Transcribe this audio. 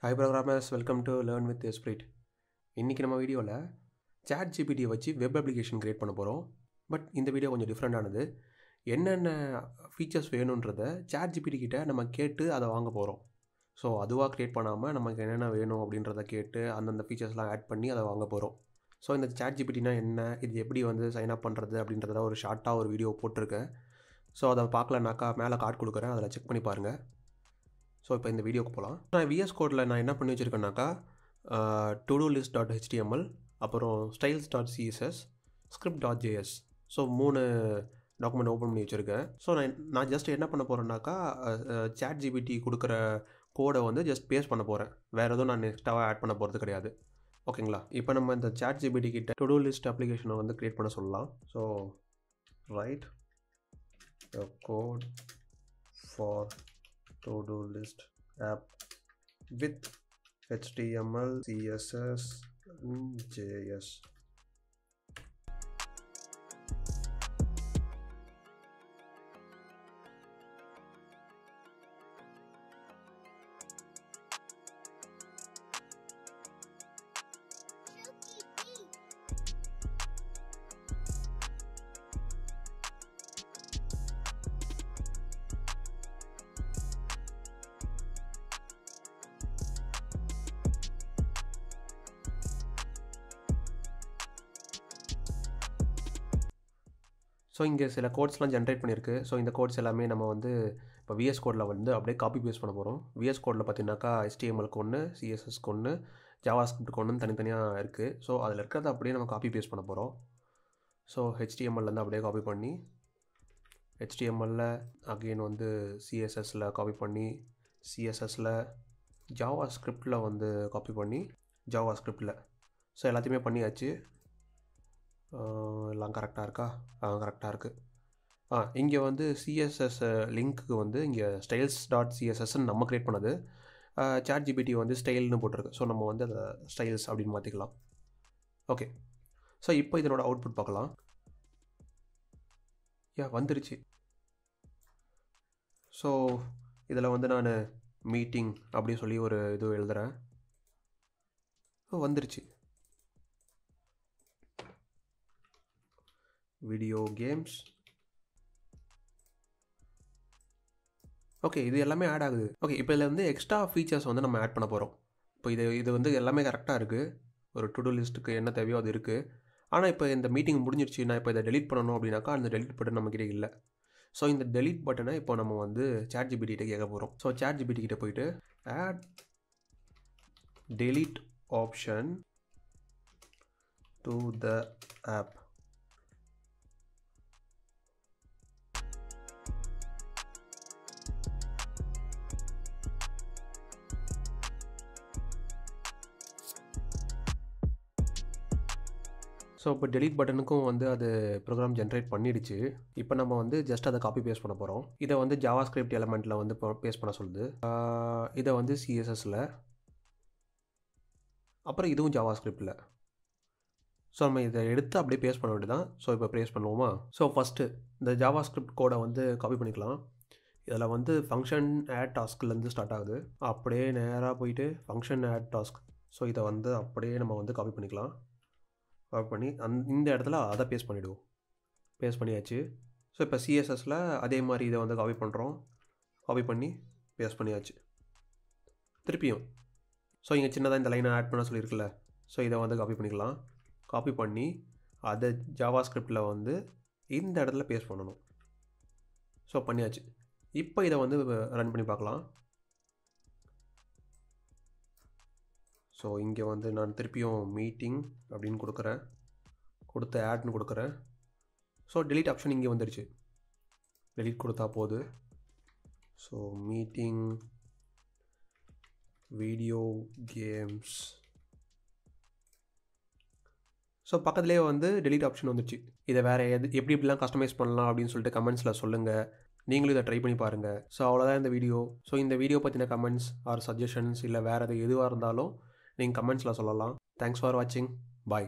Hi programmers, welcome to Learn with Esprit. இன்னைக்கு நம்ம வீடியோவில் ChatGPT வச்சு வெப் அப்ளிகேஷன் கிரியேட் பண்ண போகிறோம். பட் இந்த வீடியோ கொஞ்சம் டிஃப்ரெண்டானது. என்னென்ன ஃபீச்சர்ஸ் வேணுன்றதை ChatGPT கிட்ட நம்ம கேட்டு அதை வாங்க போகிறோம். ஸோ அதுவாக க்ரியேட் பண்ணாமல் நமக்கு என்னென்ன வேணும் அப்படின்றத கேட்டு அந்தந்த ஃபீச்சர்ஸ்லாம் ஆட் பண்ணி அதை வாங்க போகிறோம். ஸோ இந்த ChatGPTனா என்ன, இது எப்படி சைன் அப் பண்ணுறது அப்படின்றத ஒரு ஷார்ட்டாக ஒரு வீடியோ போட்டிருக்கேன். ஸோ அதை பார்க்கலனாக்கா மேலே கார்டு கொடுக்குறேன், அதில் செக் பண்ணி பாருங்கள். ஸோ இப்போ இந்த வீடியோக்கு போகலாம். நான் vscode நான் என்ன பண்ணி வச்சுருக்கேன்னாக்கா todolist.html, அப்புறம் styles.css, script.js. So 3 document open பண்ணி வச்சுருக்கேன். ஸோ நான் ஜஸ்ட் என்ன பண்ண போகிறேன்னாக்கா ChatGPT கொடுக்குற கோடை ஜஸ்ட் பேஸ்ட் பண்ண போகிறேன். வேறு எதுவும் நான் எக்ஸ்ட்ராவாக ஆட் பண்ண போகிறது கிடையாது. ஓகேங்களா? இப்போ நம்ம இந்த ChatGPT கிட்ட Todolist அப்ளிகேஷனை க்ரியேட் பண்ண சொல்லலாம். So right the code for Todolist app with HTML, CSS, and JS. So இங்கே சில கோட்ஸ்லாம் ஜென்ரேட் பண்ணியிருக்கு. ஸோ இந்த கோட்ஸ் எல்லாமே நம்ம இப்போ vscodeல அப்படியே காப்பி பேஸ்ட் பண்ண போகிறோம். vscodeல பார்த்தீங்கன்னாக்கா HTMLக்கு ஒன்று, CSSக்கு ஒன்று, ஜாவாஸ்கிரிப்டுக்கு ஒன்று தனித்தனியாக இருக்குது. ஸோ அதில் இருக்கிறத அப்படியே நம்ம காப்பி பேஸ்ட் பண்ண போகிறோம். ஸோ HTMLலேருந்து அப்படியே காப்பி பண்ணி, HTMLல அகெயின் CSSல காப்பி பண்ணி, CSSல ஜாவாஸ்கிரிப்டில் காப்பி பண்ணி, ஜாவாஸ்கிரிப்டில். ஸோ எல்லாத்தையுமே பண்ணியாச்சு. எல்லாம் கரெக்டாக இருக்கா? கரெக்டாக இருக்குது. இங்கே CSS லிங்க்கு இங்கே styles.cssன்னு நம்ம க்ரியேட் பண்ணது. ChatGPT ஸ்டைல்னு போட்டிருக்கு. ஸோ நம்ம அதை ஸ்டைல்ஸ் அப்படின்னு மாற்றிக்கலாம். ஓகே, ஸோ இப்போ இதனோட அவுட்புட் பார்க்கலாம். வந்துருச்சு. ஸோ இதில் நான் மீட்டிங் அப்படின்னு சொல்லி ஒரு இது எழுதுகிறேன். வந்துருச்சு. Video games. ஓகே, இது எல்லாமே ஆட் ஆகுது. ஓகே, இப்போ இதில் எக்ஸ்ட்ரா ஃபீச்சர்ஸ் நம்ம ஆட் பண்ண போகிறோம். இப்போ இது எல்லாமே கரெக்டாக இருக்குது. ஒரு டு டூ லிஸ்ட்டுக்கு என்ன தேவையோ அது இருக்குது. ஆனால் இப்போ இந்த மீட்டிங் முடிஞ்சிருச்சு, நான் இப்போ இதை டெலிட் பண்ணணும் அப்படின்னாக்கா அந்த டெலிட் பட்டன் நம்மக்கிட்ட இல்லை. ஸோ இந்த டெலிட் பட்டனை இப்போ நம்ம ChatGPT கிட்ட கேட்க போகிறோம். ஸோ ChatGPT கிட்ட போயிட்டு add delete option to the app. So இப்போ டெலிட் பட்டனுக்கும் அது ப்ரோக்ராம் ஜென்ரேட் பண்ணிடுச்சு. இப்போ நம்ம ஜஸ்ட் அதை காப்பி பேஸ்ட் பண்ண போகிறோம். இதை ஜாவாஸ்கிரிப்ட் எலமெண்ட்டில் பேஸ்ட் பண்ண சொல்லுது. இதை CSSல, அப்புறம் இதுவும் ஜாவாஸ்கிரிப்டில். ஸோ நம்ம இதை எடுத்து அப்படியே பேஸ்ட் பண்ண வேண்டியதான். ஸோ இப்போ பேஸ்ட் பண்ணுவோமா? ஸோ ஃபஸ்ட்டு இந்த ஜாவாஸ்கிரிப்ட் கோடை காப்பி பண்ணிக்கலாம். இதில் ஃபங்க்ஷன் ஆட் டாஸ்க்லேருந்து ஸ்டார்ட் ஆகுது. அப்படியே நேராக போயிட்டு ஃபங்க்ஷன் ஆட் டாஸ்க். ஸோ இதை அப்படியே நம்ம காப்பி பண்ணிக்கலாம். காப்பி பண்ணி இந்த இடத்துல அதை பேஸ்ட் பண்ணிவிடுவோம். பேஸ்ட் பண்ணியாச்சு. ஸோ இப்போ CSSல அதே மாதிரி இதை காப்பி பண்ணுறோம். காப்பி பண்ணி பேஸ்ட் பண்ணியாச்சு. திருப்பியும் ஸோ இங்கே சின்னதாக இந்த லைனை ஆட் பண்ண சொல்லியிருக்குல்ல. ஸோ இதை காப்பி பண்ணிக்கலாம். காப்பி பண்ணி அதை ஜாவாஸ்கிரிப்டில் இந்த இடத்துல பேஸ்ட் பண்ணணும். ஸோ பண்ணியாச்சு. இப்போ இதை ரன் பண்ணி பார்க்கலாம். ஸோ இங்கே நான் திருப்பியும் மீட்டிங் அப்படின்னு கொடுக்குறேன். கொடுத்து ஆட்னு கொடுக்குறேன். ஸோ delete ஆப்ஷன் இங்கே வந்துருச்சு. delete கொடுத்தா போது. So meeting video games. So பக்கத்துலேயே delete ஆப்ஷன் வந்துருச்சு. இதை வேறு எப்படி எப்படிலாம் கஸ்டமைஸ் பண்ணலாம் அப்படின்னு சொல்லிட்டு கமெண்ட்ஸில் சொல்லுங்கள். நீங்களும் இதை ட்ரை பண்ணி பாருங்கள். ஸோ அவ்வளோதான் இந்த வீடியோ. ஸோ இந்த வீடியோ பற்றின கமெண்ட்ஸ் ஆர் சஜஷன்ஸ் இல்லை வேறு எதுவாக இருந்தாலும் நீங்கள் கமெண்ட்ஸில் சொல்லலாம். தேங்க்ஸ் ஃபார் வாட்சிங். பாய்.